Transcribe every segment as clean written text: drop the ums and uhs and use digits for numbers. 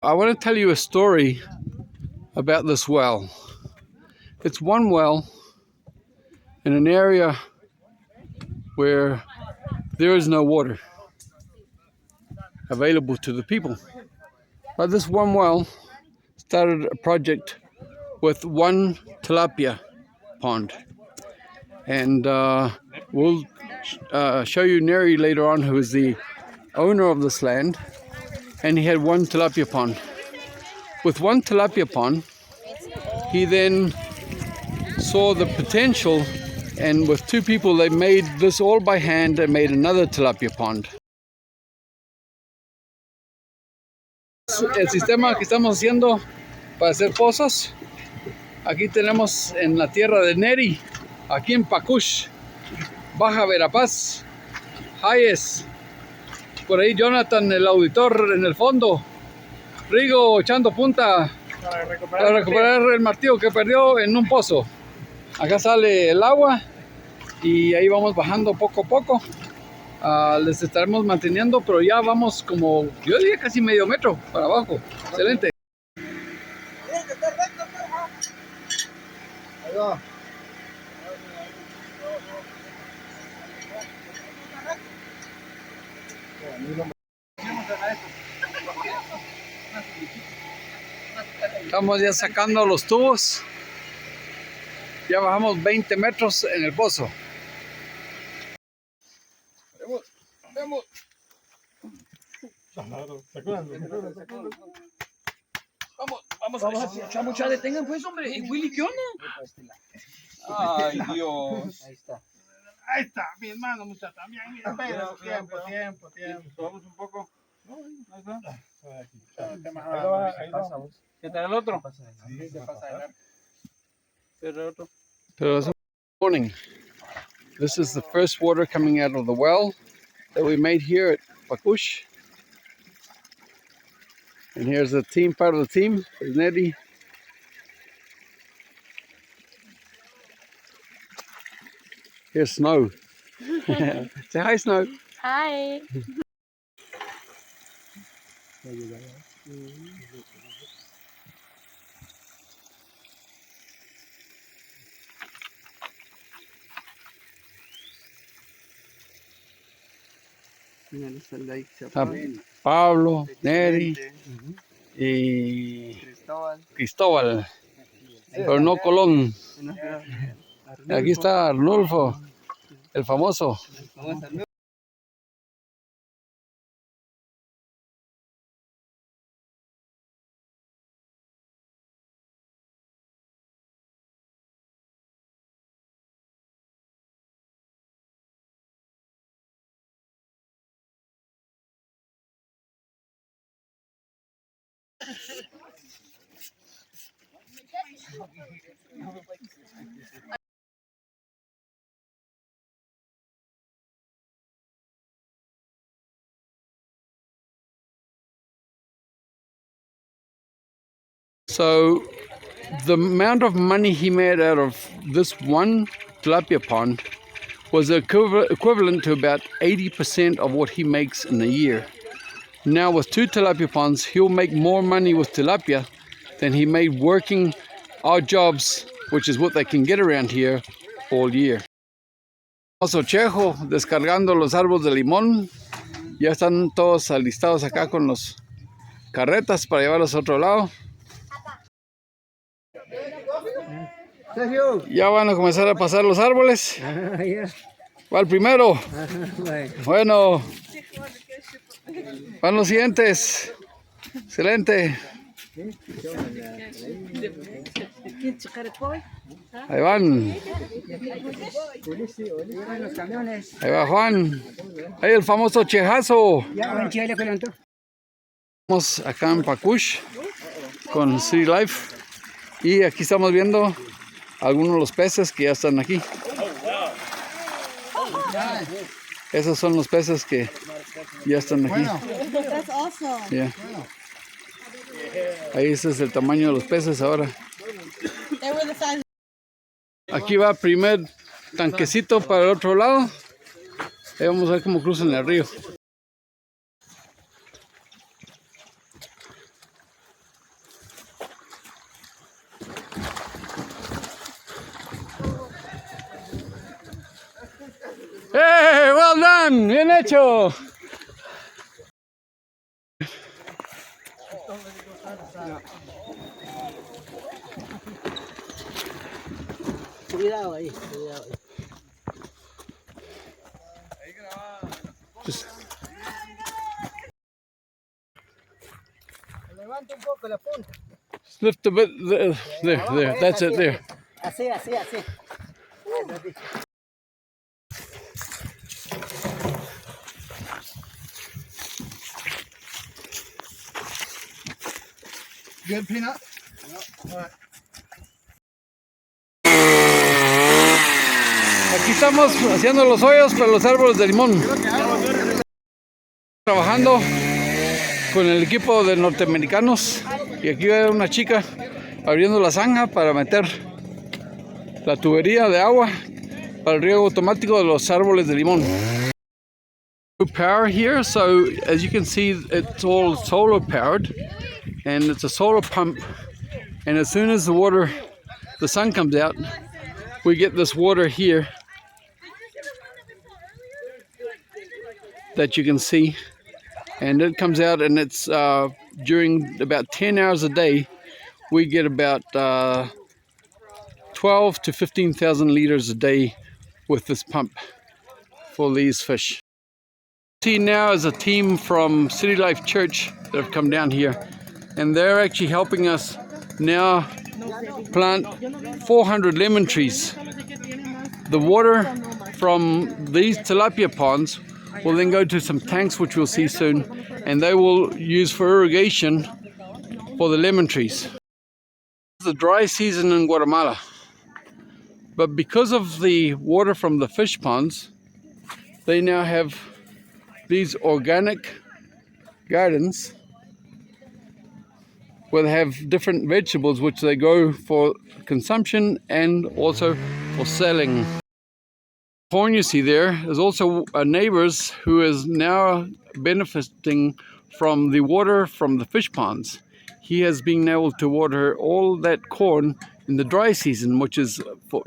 I want to tell you a story about this well. It's one well in an area where there is no water available to the people. But this one well started a project with one tilapia pond. And we'll show you Neri later on, who is the owner of this land. And he had one tilapia pond. With one tilapia pond, he then saw the potential, and with two people they made this all by hand and made another tilapia pond. El sistema que estamos haciendo para hacer pozos, aquí tenemos en la tierra de Neri, aquí en Pacux, Baja Verapaz, Hayes, por ahí Jonathan, el auditor en el fondo, Rigo echando punta para recuperar el martillo que perdió en un pozo. Acá sale el agua y ahí vamos bajando poco a poco. Les estaremos manteniendo, pero ya vamos como, yo diría casi medio metro para abajo. Excelente. Ahí va. Estamos ya sacando los tubos. Ya bajamos 20 metros en el pozo. Vemos. Vamos. Mucha detengan pues, hombre. ¿Y Willy qué onda? Ay, Dios. Ahí está, mi hermano, muchacha. Tiempo. Vamos un poco. Ahí está. ¿Qué tal el otro? Good morning. This is the first water coming out of the well that we made here at Pacux. And here's the team, part of the team, is Nettie. Here's Snow. Say hi, Snow. Hi. Pablo, Neri y Cristóbal, pero no Colón. Aquí está Arnulfo, el famoso. So the amount of money he made out of this one tilapia pond was equivalent to about 80% of what he makes in a year. Now with two tilapia ponds, he'll make more money with tilapia than he made working odd jobs, which is what they can get around here all year. Famoso Chejo descargando los árboles de limón. Ya están todos alistados acá con los carretas para llevarlos a otro lado. Ya van a comenzar a pasar los árboles. ¿Va el primero? Bueno, van los siguientes. Excelente. Ahí van. Ahí va Juan. Ahí el famoso chejazo. Estamos acá en Pacux con City Life. Y aquí estamos viendo algunos de los peces que ya están aquí. Esos son los peces que ya están aquí. Yeah. Ahí ese es el tamaño de los peces ahora. Aquí va el primer tanquecito para el otro lado. Ahí vamos a ver cómo cruzan el río. done! Bien hecho! Cuidado ahí, cuidado ahí. Just Levanta un poco la punta. lift a bit. There. That's it. There. Así, así, así. Good, Peanut? Aquí estamos haciendo los hoyos para los árboles de limón. Trabajando con el equipo de norteamericanos. Y aquí hay una chica abriendo la zanja para meter la tubería de agua para el riego automático de los árboles de limón. Power here, so as you can see, it's all solar powered, and it's a solar pump. And as soon as the sun comes out, we get this water here that you can see, and it comes out, and it's during about 10 hours a day, we get about 12 to 15,000 liters a day with this pump for these fish. See now is a team from City Life Church that have come down here, and they're actually helping us now plant 400 lemon trees. The water from these tilapia ponds will then go to some tanks, which we'll see soon, and they will use for irrigation for the lemon trees. It's the dry season in Guatemala, but because of the water from the fish ponds, they now have these organic gardens where they have different vegetables which they grow for consumption and also for selling. Corn you see there is also a neighbor's who is now benefiting from the water from the fish ponds. He has been able to water all that corn in the dry season, which is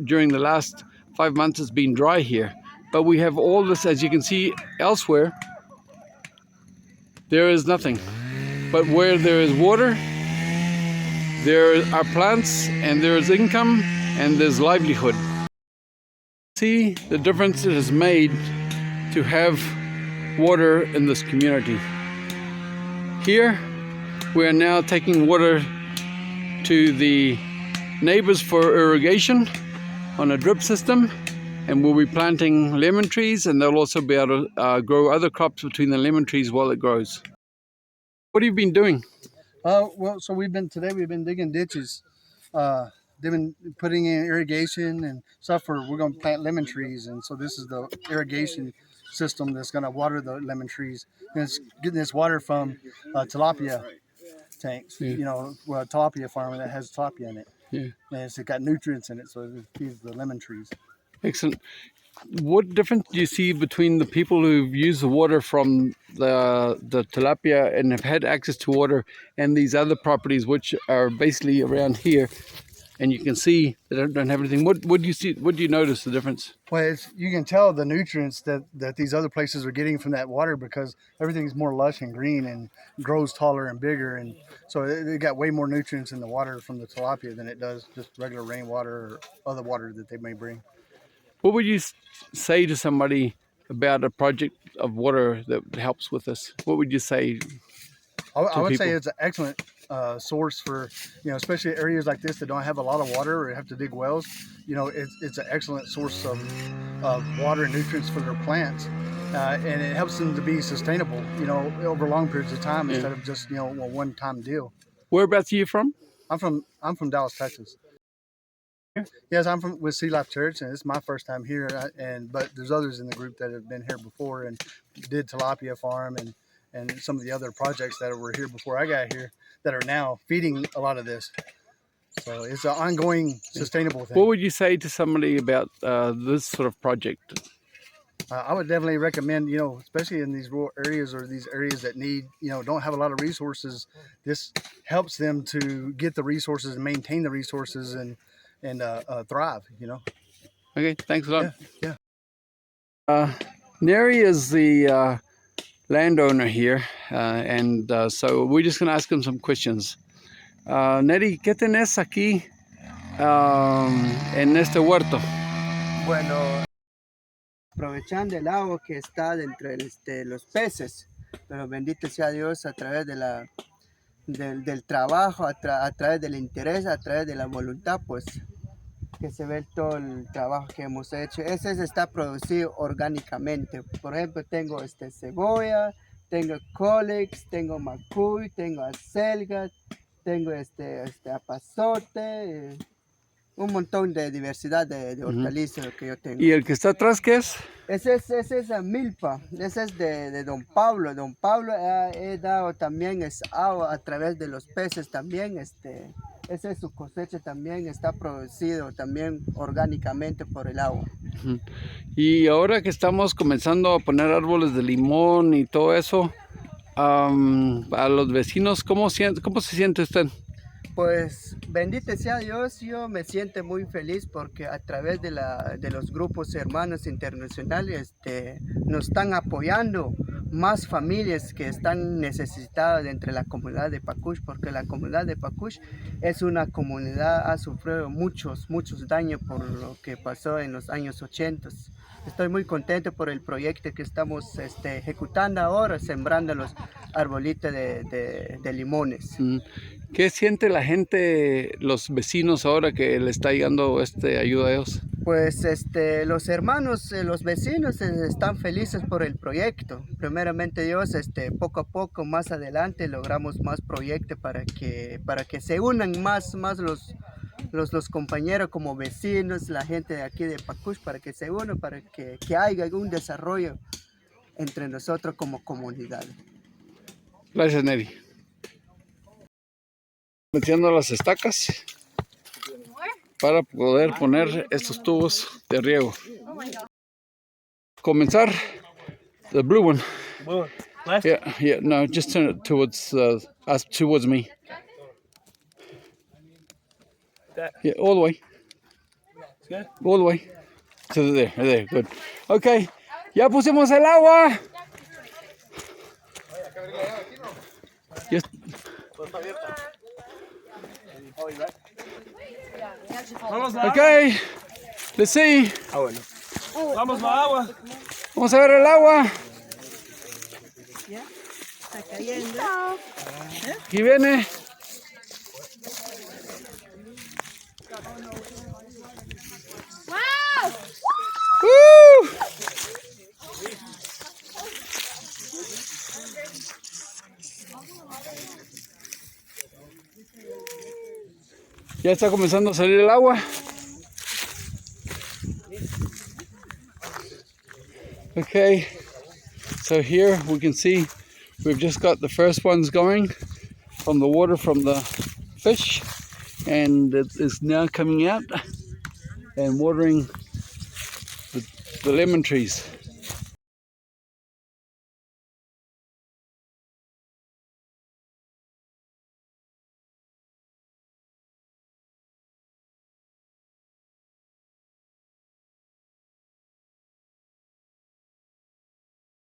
during the last 5 months it's been dry here. But we have all this, as you can see elsewhere, there is nothing. But where there is water, there are plants, and there is income, and there's livelihood. See the difference it has made to have water in this community. Here, we are now taking water to the neighbors for irrigation on a drip system, and we'll be planting lemon trees, and they'll also be able to grow other crops between the lemon trees while it grows. What have you been doing? Well, so we've been digging ditches. They've been putting in irrigation and stuff we're going to plant lemon trees, and so this is the irrigation system that's going to water the lemon trees. And it's getting this water from tilapia tanks, tilapia farm that has tilapia in it. Yeah. And it's got nutrients in it, so it feeds the lemon trees. Excellent. What difference do you see between the people who've used the water from the tilapia and have had access to water and these other properties which are basically around here, and you can see they don't have anything? What do you see? What do you notice the difference? Well, you can tell the nutrients that these other places are getting from that water, because everything's more lush and green and grows taller and bigger, and so they got way more nutrients in the water from the tilapia than it does just regular rainwater or other water that they may bring. What would you say to somebody about a project of water that helps with this? What would you say? I would say it's an excellent source for, especially areas like this that don't have a lot of water or have to dig wells. It's an excellent source of water and nutrients for their plants, and it helps them to be sustainable, over long periods of time instead of just a one-time deal. Whereabouts are you from? I'm from Dallas, Texas. Yes, I'm with Sea Life Church, and it's my first time here. But there's others in the group that have been here before and did tilapia farm and some of the other projects that were here before I got here that are now feeding a lot of this. So it's an ongoing, sustainable thing. What would you say to somebody about this sort of project? I would definitely recommend, especially in these rural areas or these areas that don't have a lot of resources. This helps them to get the resources and maintain the resources and thrive. Okay, thanks a lot. Yeah. Neri is the landowner here, and so we're just going to ask him some questions. Neri, ¿qué tenés aquí en este huerto? Bueno, aprovechando el agua que está dentro de los peces, pero bendito sea Dios a través del trabajo, a través del interés, a través de la voluntad, pues que se ve todo el trabajo que hemos hecho. Ese está producido orgánicamente. Por ejemplo, tengo cebolla, tengo cólix, tengo macuy, tengo acelga, tengo apazote, un montón de diversidad de hortalizas que yo tengo. ¿Y el que está atrás qué es? Ese es a milpa, ese es de Don Pablo. Don Pablo he dado también agua a través de los peces también. Ese es su cosecha también, está producido también orgánicamente por el agua. Y ahora que estamos comenzando a poner árboles de limón y todo eso, a los vecinos, ¿cómo se siente usted? Pues bendito sea Dios, yo me siento muy feliz porque a través de los grupos hermanos internacionales nos están apoyando más familias que están necesitadas entre la comunidad de Pacux, porque la comunidad de Pacux es una comunidad que ha sufrido muchos daños por lo que pasó en los años 80. Estoy muy contento por el proyecto que estamos ejecutando ahora, sembrando los arbolitos de limones. ¿Qué siente la gente, los vecinos ahora que le está llegando ayuda a ellos? Pues los hermanos, los vecinos están felices por el proyecto. Primeramente Dios, poco a poco más adelante logramos más proyectos para que se unan más los compañeros como vecinos, la gente de aquí de Pacux, para que se unan, para que haya algún desarrollo entre nosotros como comunidad. Gracias, Neri. Metiendo las estacas para poder poner estos tubos de riego. Comenzar the blue one. Left? Yeah, no, just turn it towards towards me. That. Yeah, all the way. Good. All the way. To there, good. Okay, ya pusimos el agua. Ya. Okay, let's see. Ah, bueno. Vamos a agua. Vamos a ver el agua. Está cayendo. Aquí viene. ¡Wow! ¡Woo! Ya está comenzando a salir el agua. Okay, so here we can see we've just got the first ones going from the water from the fish, and it is now coming out and watering the lemon trees.